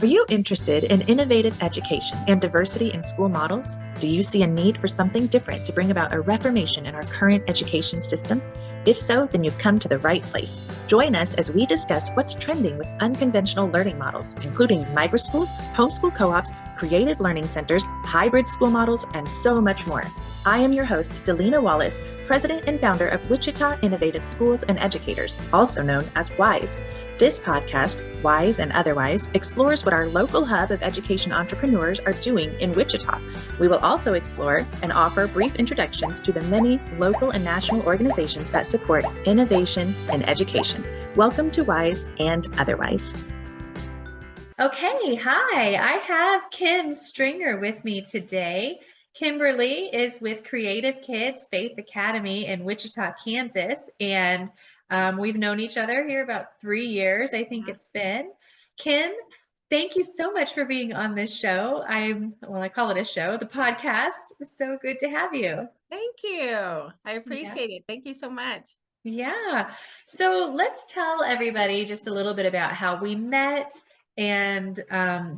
Are you interested in innovative education and diversity in school models? Do you see a need for something different to bring about a reformation in our current education system? If so, then you've come to the right place. Join us as we discuss what's trending with unconventional learning models, including microschools, homeschool co-ops, creative learning centers, hybrid school models, and so much more. I am your host, Delina Wallace, president and founder of Wichita Innovative Schools and Educators, also known as WISE. This podcast, Wise and Otherwise, explores what our local hub of education entrepreneurs are doing in Wichita. We will also explore and offer brief introductions to the many local and national organizations that support innovation in education. Welcome to Wise and Otherwise. Okay, hi, I have Kim Stringer with me today. Kimberly is with Kreative Kids Faith Academy in Wichita, Kansas, and we've known each other here about 3 years, I think it's been. Kim, thank you so much for being on this show. I call it a show, the podcast. So good to have you. Thank you. I appreciate it. Thank you so much. Yeah. So let's tell everybody just a little bit about how we met and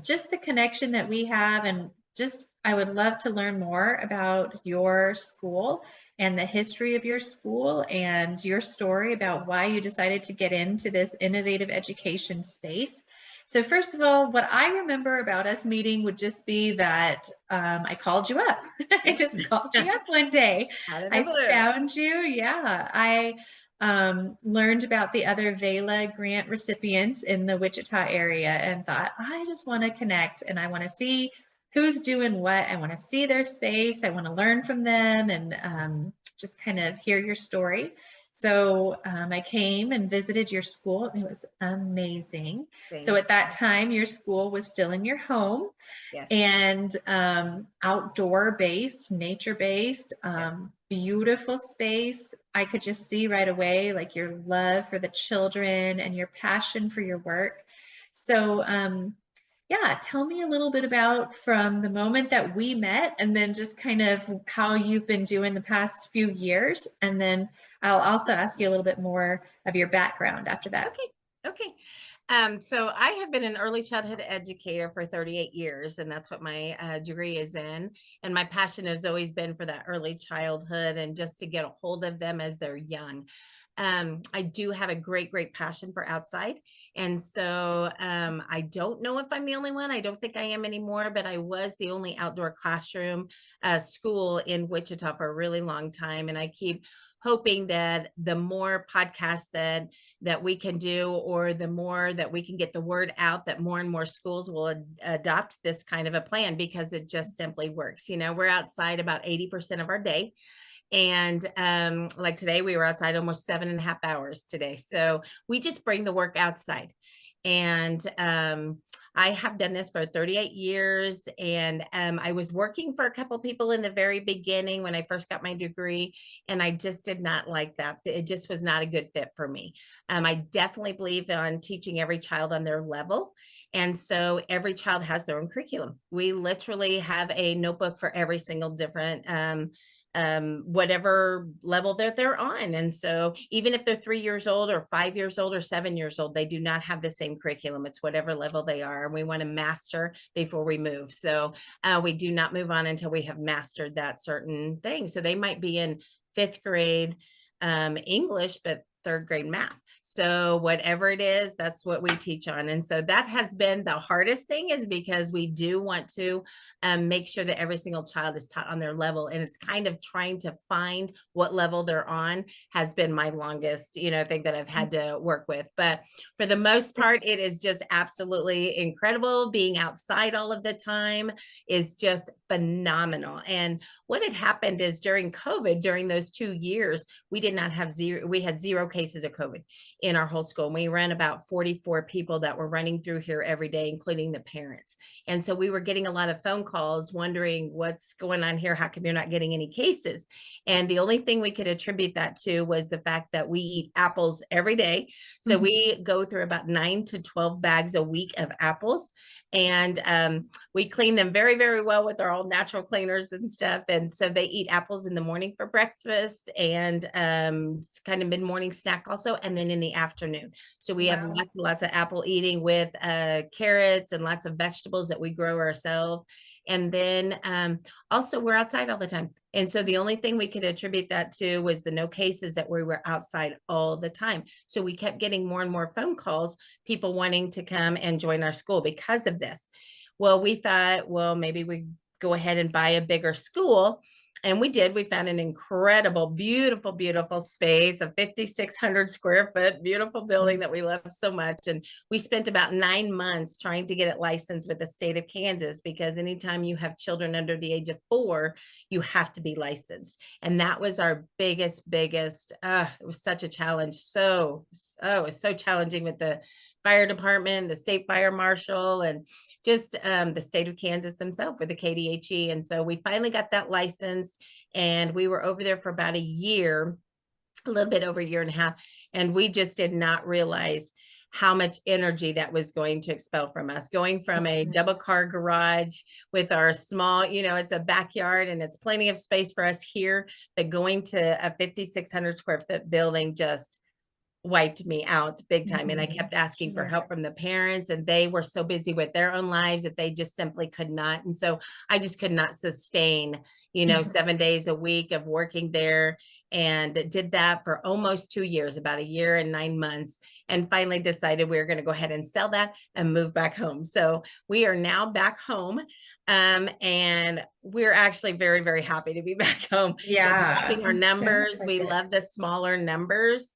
just the connection that we have. And just, I would love to learn more about your school and the history of your school and your story about why you decided to get into this innovative education space. So first of all, what I remember about us meeting would just be that I called you up. I just called you up one day. I found you. Yeah. I learned about the other VELA grant recipients in the Wichita area and thought, I just want to connect and I want to see who's doing what. I want to see their space. I want to learn from them and just kind of hear your story. So I came and visited your school. It was amazing. So at that time, your school was still in your home. Yes. And outdoor based, nature based, beautiful space. I could just see right away like your love for the children and your passion for your work. So yeah, tell me a little bit about from the moment that we met and then just kind of how you've been doing the past few years. And then I'll also ask you a little bit more of your background after that. Okay. So I have been an early childhood educator for 38 years, and that's what my degree is in. And my passion has always been for that early childhood and just to get a hold of them as they're young. I do have a great passion for outside. And so I don't know if I'm the only one. I don't think I am anymore, but I was the only outdoor classroom school in Wichita for a really long time. And I keep hoping that the more podcasts that we can do, or the more that we can get the word out, that more and more schools will adopt this kind of a plan, because it just simply works. You know, we're outside about 80% of our day. And like today, we were outside almost 7.5 hours today. So we just bring the work outside. And I have done this for 38 years. And I was working for a couple of people in the very beginning when I first got my degree. And I just did not like that. It just was not a good fit for me. I definitely believe on teaching every child on their level. And so every child has their own curriculum. We literally have a notebook for every single different whatever level that they're on. And so even if they're 3 years old or 5 years old or 7 years old, they do not have the same curriculum. It's whatever level they are. And we want to master before we move. So we do not move on until we have mastered that certain thing. So they might be in 5th grade English, but 3rd grade math. So whatever it is, that's what we teach on. And so that has been the hardest thing, is because we do want to make sure that every single child is taught on their level. And it's kind of trying to find what level they're on has been my longest, thing that I've had to work with. But for the most part, it is just absolutely incredible. Being outside all of the time is just phenomenal. And what had happened is during COVID, during those 2 years, we had 0 cases of COVID in our whole school. And we ran about 44 people that were running through here every day, including the parents. And so we were getting a lot of phone calls wondering what's going on here. How come you're not getting any cases? And the only thing we could attribute that to was the fact that we eat apples every day. So we go through about 9 to 12 bags a week of apples. And we clean them very, very well with our all natural cleaners and stuff. And so they eat apples in the morning for breakfast and kind of mid-morning snack also, and then in the afternoon. So we have Wow. lots and lots of apple eating with carrots and lots of vegetables that we grow ourselves. And then also we're outside all the time. And so the only thing we could attribute that to was the no cases, that we were outside all the time. So we kept getting more and more phone calls, people wanting to come and join our school because of this. Well, we thought, well, maybe we go ahead and buy a bigger school. And we did. We found an incredible, beautiful, beautiful space, a 5,600 square foot, beautiful building that we love so much. And we spent about 9 months trying to get it licensed with the state of Kansas, because anytime you have children under the age of 4, you have to be licensed. And that was our biggest, it was such a challenge. It was so challenging with the fire department, the state fire marshal, and just the state of Kansas themselves with the KDHE. And so we finally got that licensed, and we were over there for about a year, a little bit over a year and a half. And we just did not realize how much energy that was going to expel from us, going from a double car garage with our small, it's a backyard and it's plenty of space for us here, but going to a 5,600 square foot building just wiped me out big time. And I kept asking for help from the parents, and they were so busy with their own lives that they just simply could not. And so I just could not sustain, 7 days a week of working there, and did that for almost 2 years, about a year and 9 months, and finally decided we were going to go ahead and sell that and move back home. So we are now back home. And we're actually very, very happy to be back home. Yeah. Our numbers, we love the smaller numbers.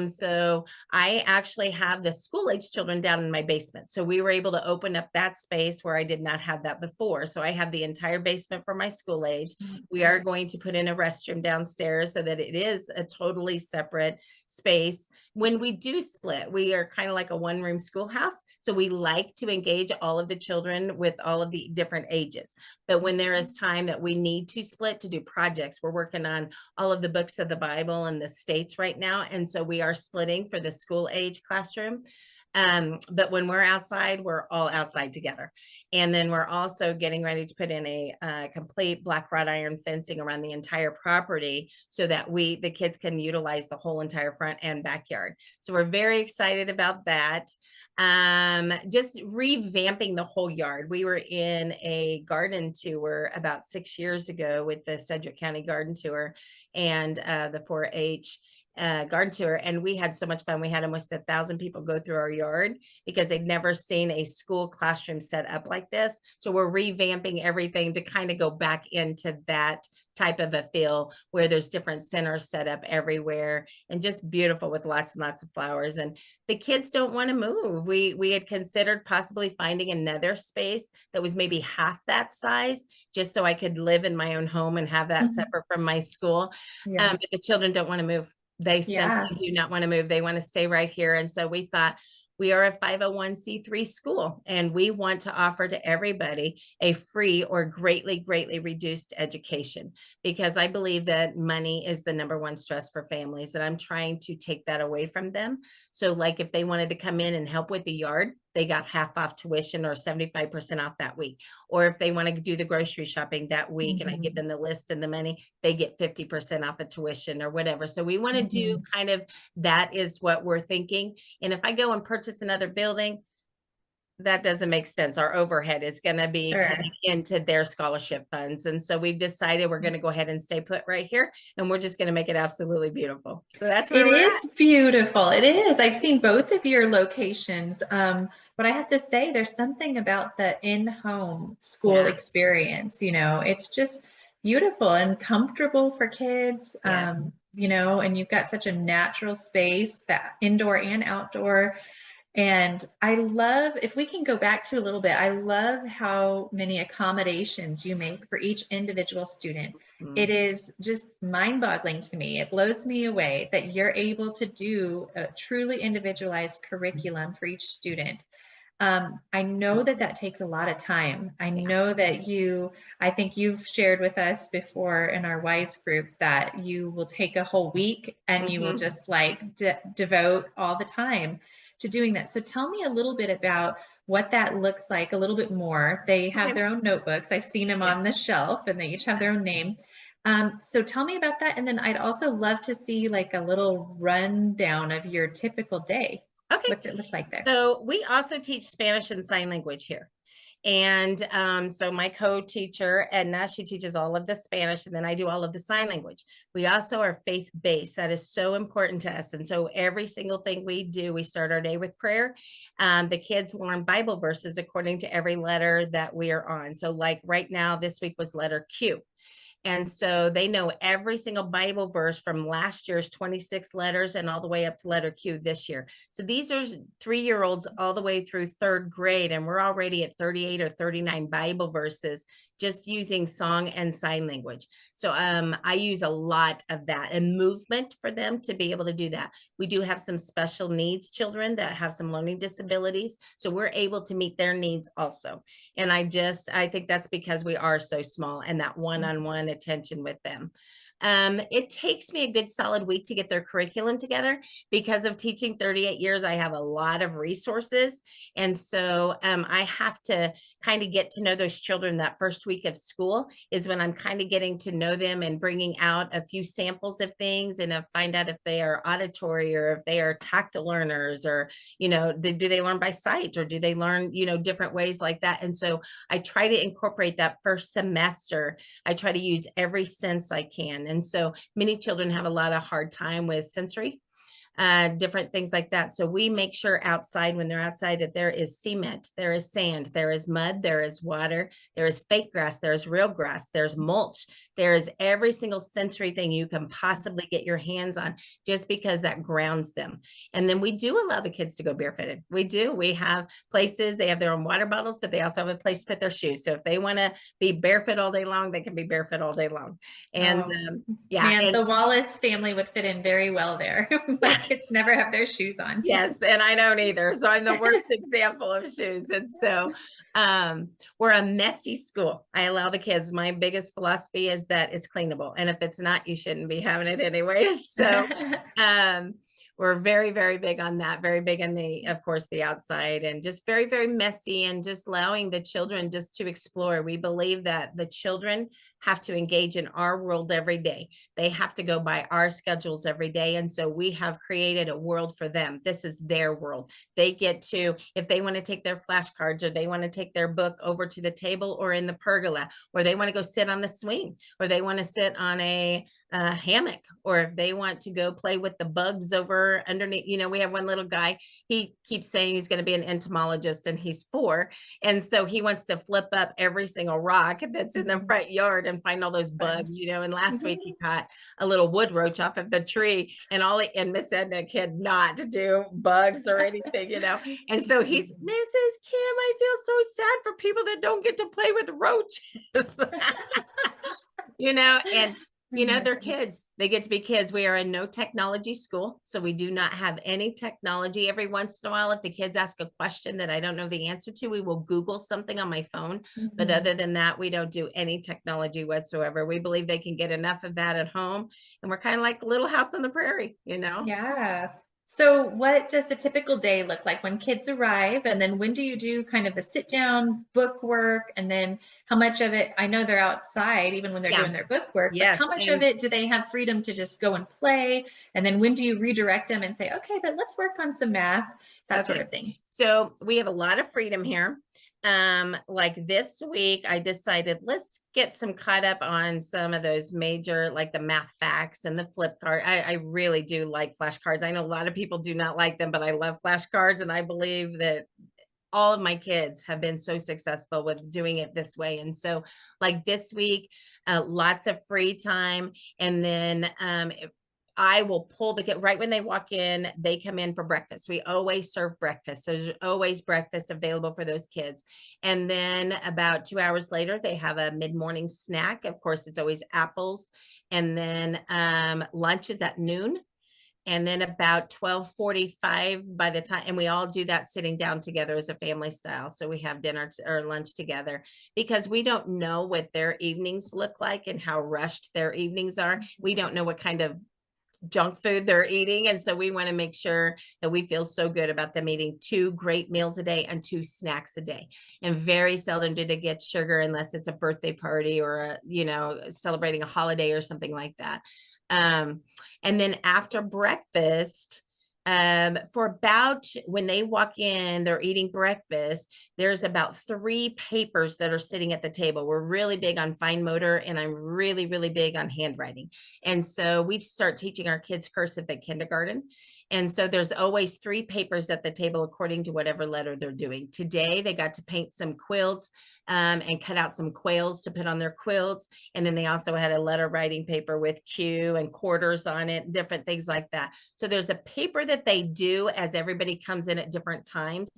So I actually have the school age children down in my basement. So we were able to open up that space where I did not have that before. So I have the entire basement for my school age. We are going to put in a restroom downstairs so that it is a totally separate space. When we do split, we are kind of like a one-room schoolhouse. So we like to engage all of the children with all of the different ages. But when there is time that we need to split to do projects, we're working on all of the books of the Bible and the states right now. And so we are splitting for the school age classroom. But when we're outside, we're all outside together. And then we're also getting ready to put in a complete black wrought iron fencing around the entire property so that the kids can utilize the whole entire front and backyard. So we're very excited about that. Just revamping the whole yard. We were in a garden tour about 6 years ago with the Sedgwick County Garden Tour and the 4-H garden tour, and we had so much fun. We had almost 1,000 people go through our yard because they'd never seen a school classroom set up like this. So we're revamping everything to kind of go back into that type of a feel where there's different centers set up everywhere and just beautiful with lots and lots of flowers. And the kids don't want to move. We had considered possibly finding another space that was maybe half that size, just so I could live in my own home and have that separate from my school. But the children don't want to move. They simply do not want to move. They want to stay right here. And so we thought, we are a 501c3 school, and we want to offer to everybody a free or greatly, greatly reduced education, because I believe that money is the number one stress for families, and I'm trying to take that away from them. So like if they wanted to come in and help with the yard, they got half off tuition or 75% off that week. Or if they want to do the grocery shopping that week and I give them the list and the money, they get 50% off of tuition or whatever. So we want to do kind of, that is what we're thinking. And if I go and purchase another building, that doesn't make sense. Our overhead is going to be into their scholarship funds. And so we've decided we're going to go ahead and stay put right here, and we're just going to make it absolutely beautiful. So that's where we're at. Beautiful. It is. I've seen both of your locations. But I have to say, there's something about the in-home school experience. It's just beautiful and comfortable for kids. And you've got such a natural space, that indoor and outdoor. And I love, if we can go back to a little bit, I love how many accommodations you make for each individual student. It is just mind-boggling to me. It blows me away that you're able to do a truly individualized curriculum for each student. I know that takes a lot of time. I know that I think you've shared with us before in our WISE group that you will take a whole week and you will just devote all the time to doing that. So tell me a little bit about what that looks like, a little bit more. They have their own notebooks. I've seen them on the shelf, and they each have their own name. So tell me about that. And then I'd also love to see like a little rundown of your typical day. Okay. What's it look like there? So we also teach Spanish and sign language here. And so my co-teacher, Edna, she teaches all of the Spanish, and then I do all of the sign language. We also are faith-based. That is so important to us. And so every single thing we do, we start our day with prayer. The kids learn Bible verses according to every letter that we are on. So like right now, this week was letter Q. And so they know every single Bible verse from last year's 26 letters and all the way up to letter Q this year. So these are 3-year-olds all the way through 3rd grade, and we're already at 38 or 39 Bible verses just using song and sign language. So I use a lot of that and movement for them to be able to do that. We do have some special needs children that have some learning disabilities, so we're able to meet their needs also. And I think that's because we are so small and that one-on-one attention with them. It takes me a good solid week to get their curriculum together. Because of teaching 38 years, I have a lot of resources. And so I have to kind of get to know those children. That first week of school is when I'm kind of getting to know them and bringing out a few samples of things, and find out if they are auditory or if they are tactile learners, or, do they learn by sight, or do they learn, different ways like that. And so I try to incorporate that first semester. I try to use every sense I can. And so many children have a lot of hard time with sensory, different things like that. So we make sure outside, when they're outside, that there is cement, there is sand, there is mud, there is water, there is fake grass, there's real grass, there's mulch, there is every single sensory thing you can possibly get your hands on, just because that grounds them. And then we do allow the kids to go barefooted. We do. We have places, they have their own water bottles, but they also have a place to put their shoes. So if they want to be barefoot all day long, they can be barefoot all day long. And yeah. Man, the Wallace family would fit in very well there. My kids never have their shoes on. Yes, and I don't either. So I'm the worst example of shoes. And so we're a messy school. I allow the kids. My biggest philosophy is that it's cleanable. And if it's not, you shouldn't be having it anyway. So we're very, very big on that. Very big on of course, the outside, and just very, very messy, and just allowing the children just to explore. We believe that the children have to engage in our world every day. They have to go by our schedules every day. And so we have created a world for them. This is their world. They get to, if they want to take their flashcards, or they want to take their book over to the table or in the pergola, or they want to go sit on the swing, or they want to sit on a hammock, or if they want to go play with the bugs over underneath. We have one little guy, he keeps saying he's going to be an entomologist, and he's 4. And so he wants to flip up every single rock that's in the front yard and find all those bugs, and last week he caught a little wood roach off of the tree, and Miss Edna cannot do bugs or anything, and so he's, Mrs. Kim, I feel so sad for people that don't get to play with roaches. And they're kids. They get to be kids. We are in no technology school, so we do not have any technology. Every once in a while, if the kids ask a question that I don't know the answer to, we will Google something on my phone. But other than that, we don't do any technology whatsoever. We believe they can get enough of that at home, and we're kind of like Little House on the Prairie, Yeah. So what does the typical day look like when kids arrive? And then when do you do kind of the sit down book work? And then how much of it, I know they're outside even when they're doing their book work, but how much of it do they have freedom to just go and play? And then when do you redirect them and say, okay, but let's work on some math, that sort of thing? So we have a lot of freedom here. Like this week, I decided let's get some caught up on some of those major, like the math facts and the flip card. I really do like flashcards. I know a lot of people do not like them, but I love flashcards, and I believe that all of my kids have been so successful with doing it this way. And so like this week, lots of free time. And then I will pull the kid right when they walk in, they come in for breakfast. We always serve breakfast. So there's always breakfast available for those kids. And then about 2 hours later, they have a mid-morning snack. Of course, it's always apples. And then lunch is at noon. And then about 12:45 by the time, and we all do that sitting down together as a family style. So we have dinner or lunch together, because we don't know what their evenings look like and how rushed their evenings are. We don't know what kind of junk food they're eating. And so we want to make sure that we feel so good about them eating 2 great meals a day and 2 snacks a day. And very seldom do they get sugar unless it's a birthday party or celebrating a holiday or something like that. And then after breakfast, for about, when they walk in, they're eating breakfast, there's about 3 papers that are sitting at the table. We're really big on fine motor, and I'm really, really big on handwriting. And so we start teaching our kids cursive at kindergarten. And so there's always 3 papers at the table according to whatever letter they're doing. Today, they got to paint some quilts and cut out some quails to put on their quilts. And then they also had a letter writing paper with Q and quarters on it, different things like that. So there's a paper that they do as everybody comes in at different times.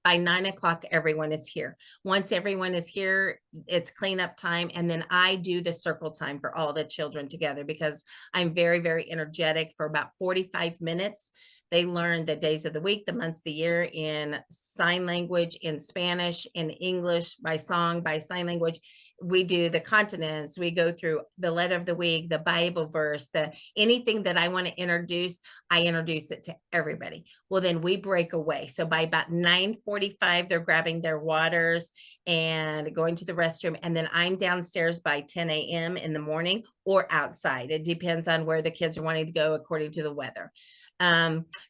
By 9 o'clock, everyone is here. Once everyone is here, it's cleanup time. And then I do the circle time for all the children together because I'm very, very energetic. For about 45 minutes, they learn the days of the week, the months of the year in sign language, in Spanish, in English, by song, by sign language. We do the continents. We go through the letter of the week, the Bible verse, anything that I want to introduce, I introduce it to everybody. Well, then we break away. So by about 9:45, they're grabbing their waters and going to the restroom. And then I'm downstairs by 10 a.m. in the morning or outside. It depends on where the kids are wanting to go according to the weather.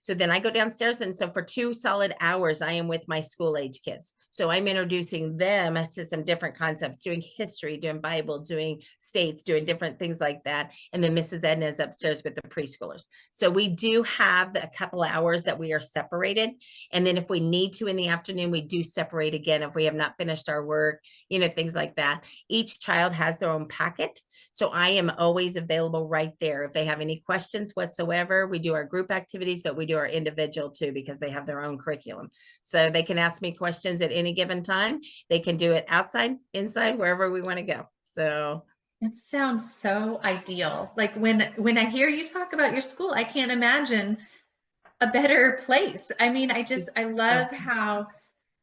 So then I go downstairs. And so for 2 solid hours, I am with my school age kids. So I'm introducing them to some different concepts, doing history, doing Bible, doing states, doing different things like that. And then Mrs. Edna is upstairs with the preschoolers. So we do have a couple of hours that we are separated. And then if we need to in the afternoon, we do separate again if we have not finished our work, things like that. Each child has their own packet. So I am always available right there. If they have any questions whatsoever, we do our group activities, but we do our individual too, because they have their own curriculum. So they can ask me questions at any given time. They can do it outside, inside, wherever we want to go. So it sounds so ideal. Like when I hear you talk about your school, I can't imagine a better place. I mean, I love how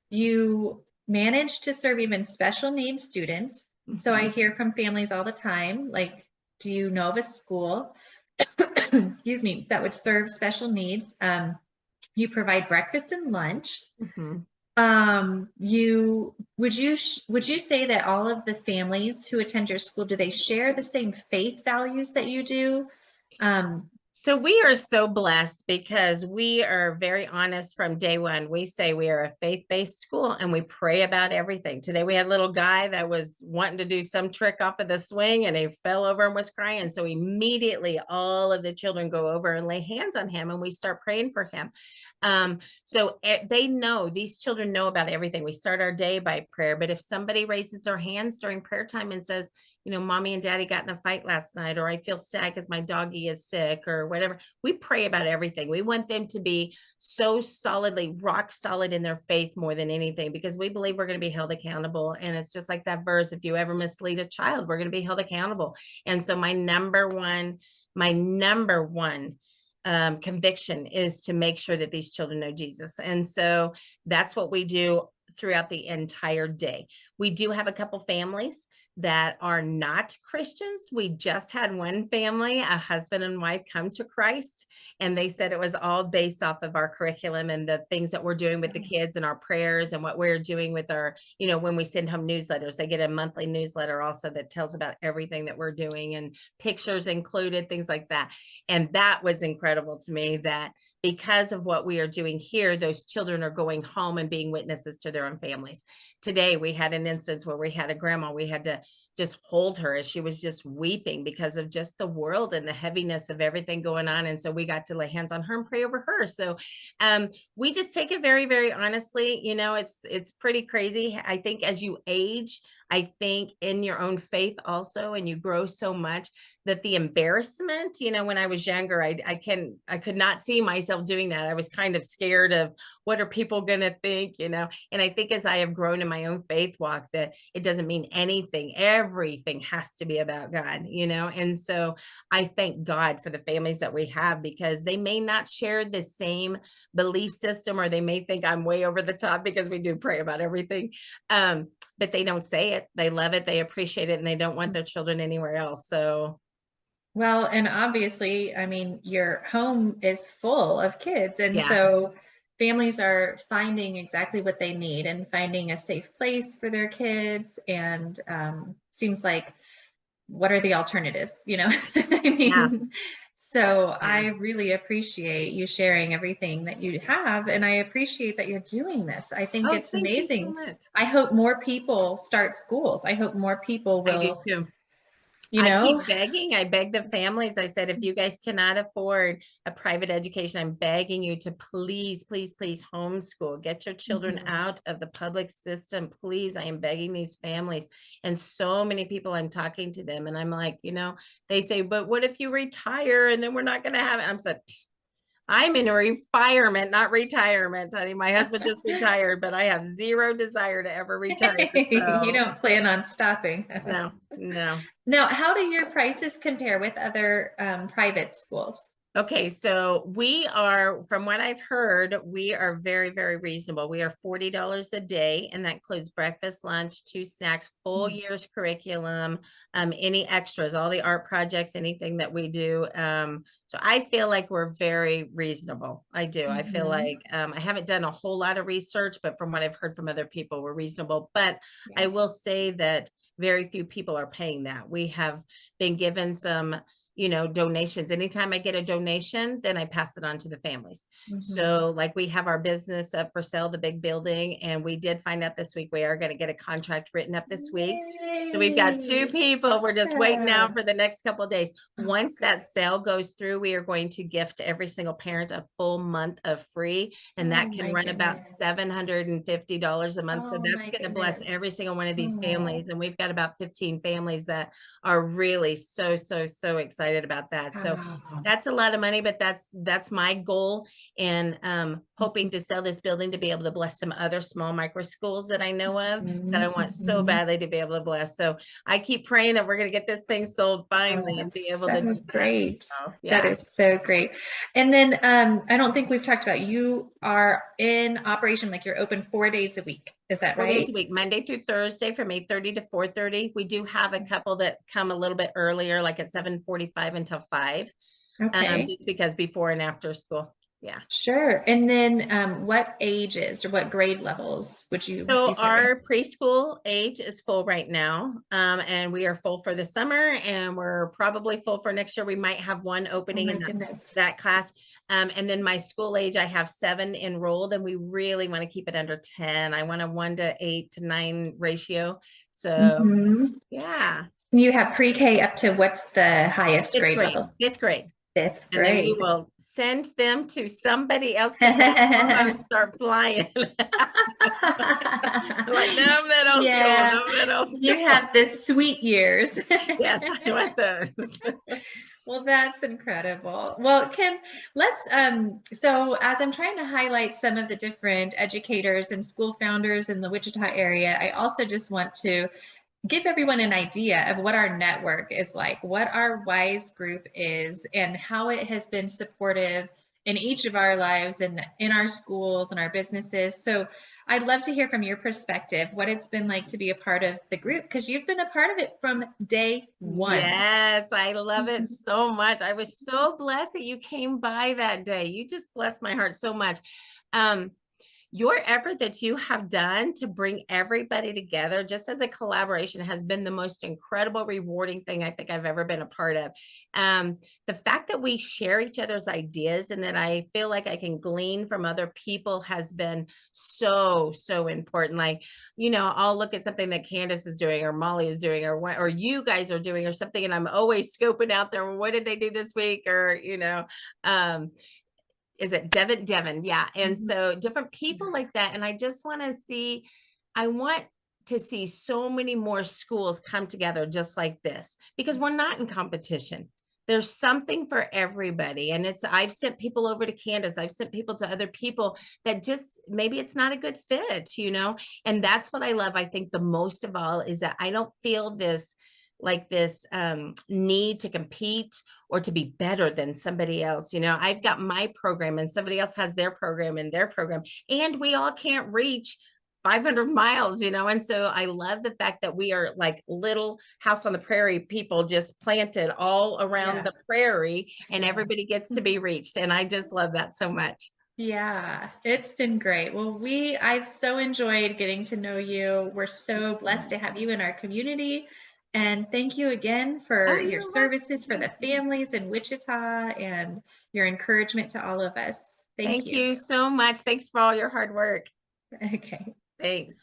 you manage to serve even special needs students. So I hear from families all the time, like, do you know of a school, excuse me, that would serve special needs? You provide breakfast and lunch. Would you say that all of the families who attend your school, do they share the same faith values that you do? So we are so blessed because we are very honest from day one. We say we are a faith-based school and we pray about everything. Today we had a little guy that was wanting to do some trick off of the swing and he fell over and was crying. So immediately all of the children go over and lay hands on him and we start praying for him. So they know, these children know about everything. We start our day by prayer, but if somebody raises their hands during prayer time and says, mommy and daddy got in a fight last night, or I feel sad because my doggy is sick or whatever, we pray about everything. We want them to be so solidly rock solid in their faith more than anything, because we believe we're going to be held accountable. And it's just like that verse, if you ever mislead a child, we're going to be held accountable. And so my number one conviction is to make sure that these children know Jesus. And so that's what we do throughout the entire day. We do have a couple families that are not Christians. We just had one family, a husband and wife, come to Christ, and they said it was all based off of our curriculum and the things that we're doing with the kids and our prayers and what we're doing with our, when we send home newsletters. They get a monthly newsletter also that tells about everything that we're doing and pictures included, things like that. And that was incredible to me, that because of what we are doing here, those children are going home and being witnesses to their own families. Today, we had an instance where we had a grandma, we had to just hold her as she was just weeping because of just the world and the heaviness of everything going on. And so we got to lay hands on her and pray over her. So we just take it very, very honestly. It's pretty crazy. I think as you age, I think in your own faith also, and you grow so much, that the embarrassment, when I was younger, I could not see myself doing that. I was kind of scared of what are people going to think, and I think as I have grown in my own faith walk, that it doesn't mean anything. Everything has to be about God, and so I thank God for the families that we have, because they may not share the same belief system, or they may think I'm way over the top because we do pray about everything. But they don't say it. They love it. They appreciate it. And they don't want their children anywhere else. So Well, and obviously, I mean, your home is full of kids. And Yeah. so families are finding exactly what they need and finding a safe place for their kids. And seems like, what are the alternatives? You know, I Yeah. mean, so Yeah. I really appreciate you sharing everything that you have. And I appreciate that you're doing this. I think Oh, it's thank you so amazing. much. I hope more people start schools. I hope more people I do will, too. you I know, keep begging. I beg the families. I said, if you guys cannot afford a private education, I'm begging you to please, please, please homeschool. Get your children Mhm. out of the public system. Please, I am begging these families. And so many people, I'm talking to them and I'm like, they say, but what if you retire and then we're not going to have it? I'm said, I'm in retirement, not retirement, honey. My husband just retired, but I have zero desire to ever retire. You So don't plan on stopping. no, no. Now, how do your prices compare with other private schools? Okay, so we are, from what I've heard, we are very, very reasonable. We are $40 a day, and that includes breakfast, lunch, 2 snacks, full Mm. year's curriculum, any extras, all the art projects, anything that we do. So I feel like we're very reasonable. I do. I feel Mhm. like I haven't done a whole lot of research, but from what I've heard from other people, we're reasonable. But I Yeah. will say that very few people are paying that. We have been given some donations. Anytime I get a donation, then I pass it on to the families. Mhm. So like we have our business up for sale, the big building, and we did find out this week we are going to get a contract written up this week. So we've got 2 Yay! people. We're just waiting now Awesome. for the next couple of days. Oh, Once good. that sale goes through, we are going to gift every single parent a full month of free, and Oh that can my run about goodness. $750 a month. So Oh that's my going to bless goodness. every single one of these Oh, families. And we've got about 15 families that are really so, so, so excited about that. So wow. that's a lot of money, but that's my goal. And hoping to sell this building to be able to bless some other small micro schools that I know of that I Mhm, want so mhm. badly to be able to bless. So I keep praying that we're going to get this thing sold Oh, finally and be that's able to so do that. great. So That yeah. is so great. And then I don't think we've talked about, you are in operation, like you're open 4 days a week. Is that 4 days a right? week, Monday through Thursday from 8:30 to 4:30. We do have a couple that come a little bit earlier, like at 7:45 until 5, Okay. just because before and after school. Yeah. Sure. And then what ages or what grade levels would you So be serving? our preschool age is full right now, and we are full for the summer, and we're probably full for next year. We might have one Oh opening my in that, goodness. that class. And then my school age, I have 7 enrolled, and we really want to keep it under 10. I want a 1 to 8 to 9 ratio. So Hmm. yeah, You have pre-K up to what's the highest fifth grade grade, level? fifth grade. Fifth And then we grade. will send them to somebody else because those hormones start flying. Like, no middle school, Yeah, no middle you school. have the sweet years. Yes, I want those. Well, that's incredible. Well, Kim, let's so as I'm trying to highlight some of the different educators and school founders in the Wichita area, I also just want to give everyone an idea of what our network is like, what our WISE group is, and how it has been supportive in each of our lives and in our schools and our businesses. So I'd love to hear from your perspective what it's been like to be a part of the group, because you've been a part of it from day one. Yes, I love it so much. I was so blessed that you came by that day. You just blessed my heart so much. Um, your effort that you have done to bring everybody together just as a collaboration has been the most incredible, rewarding thing I think I've ever been a part of. The fact that we share each other's ideas and that I feel like I can glean from other people has been so, so important. Like, I'll look at something that Candace is doing or Molly is doing or what, or you guys are doing or something, and I'm always scoping out there, well, what did they do this week? Or, um, is it Devin? Yeah. And Mhm. so different people like that. And I just want to see, I want to see so many more schools come together just like this because we're not in competition. There's something for everybody. And I've sent people over to Candace. I've sent people to other people that just maybe it's not a good fit. And that's what I love. I think the most of all is that I don't feel this need to compete or to be better than somebody else. I've got my program and somebody else has their program and their program, and we all can't reach 500 miles, and so I love the fact that we are like little house on the prairie people just planted all around Yeah. the prairie, and Yeah. everybody gets to be reached. And I just love that so much. Yeah, it's been great. Well, I've so enjoyed getting to know you. We're so blessed to have you in our community. And thank you again for Oh, your you're welcome. services for the families in Wichita and your encouragement to all of us. Thank Thank you. you so much. Thanks for all your hard work. Okay. Thanks.